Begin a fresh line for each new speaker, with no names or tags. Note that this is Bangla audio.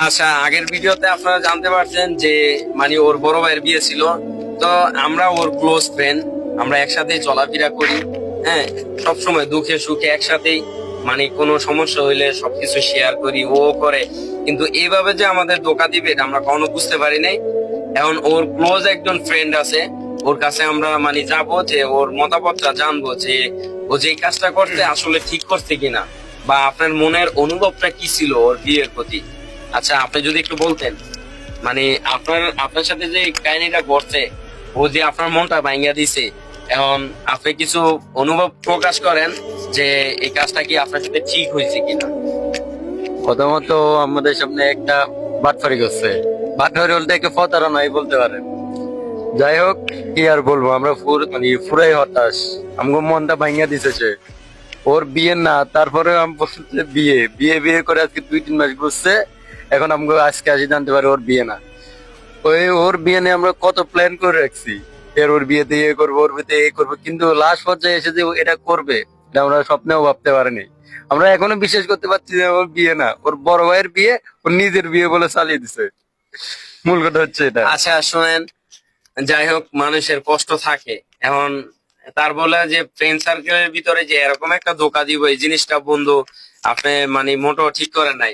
আচ্ছা, আগের ভিডিওতে আপনারা জানতে পারছেন যে মানে ওর বড় ভাইয়ের বিয়ে ছিল। তো আমরা ওর ক্লোজ ফ্রেন্ড, আমরা একসাথেই চলাফেরা করি। হ্যাঁ, সবসময় দুঃখে সুখে একসাথেই, মানে কোনো সমস্যা হইলে সবকিছু শেয়ার করি, ও করে। কিন্তু এইভাবে যে আমাদের ধোকা দিবে এটা আমরা কখনো বুঝতে পারি নাই। এখন ওর ক্লোজ একজন ফ্রেন্ড আছে, ওর কাছে আমরা মানে যাবো, যে ওর মতামতটা জানবো যে ও যে কাজটা করতে আসলে ঠিক করছে কিনা, বা আপনার মনের অনুভবটা কি ছিল ওর বিয়ের প্রতি। আচ্ছা, আপনি যদি একটু বলতেন, মানে আপনার আপনার সাথে যে কাহিনীটা ঘটছে, ও যে আপনার মনটা ভাঙিয়া দিছে, এখন আপনি কিছু অনুভব প্রকাশ করেন যে এই কাজটা কি আপনার সাথে ঠিক হয়েছে কিনা।
প্রথমত আমাদের সামনে একটা বাটফারি করছে। বাটফারি বলতে একটা প্রতারণাই বলতে পারেন। যাই হোক, কি আর বলবো, আমরা পুরাই হতাশ। আমগো মনটা ভাঙিয়া দিছে সে। ওর বিয়ে না, তারপরে আমি বলতে বিয়ে বিয়ে বিয়ে করে আজকে 2-3 মাস ঘুরছে। এখন আমগো আজকে আসি জানতে পারি ওর বিয়ে না। ওর বিয়ে নিয়ে আমরা কত প্ল্যান করে রাখছি, ওর বিয়েতে এ করবো, ওর বিয়েতে এ করবো, কিন্তু লাস্ট পর্যায়ে এসে যে ও এটা করবে এটা আমরা স্বপ্নেও ভাবতে পারিনি। আমরা এখনো বিশ্বাস করতে পারছি যে ওর বিয়ে না, ওর বড় ভাইয়ের বিয়ে, ওর নিজের বিয়ে বলে চালিয়ে দিছে। মূল কথা হচ্ছে এটা।
আচ্ছা শুনেন, যাই হোক, মানুষের কষ্ট থাকে। এখন তার বলে যে ফ্রেন্ড সার্কেলের ভিতরে যে এরকম একটা ধোকা দিব, এই জিনিসটা বন্ধু আপনি মানে মোটেও ঠিক করে নাই।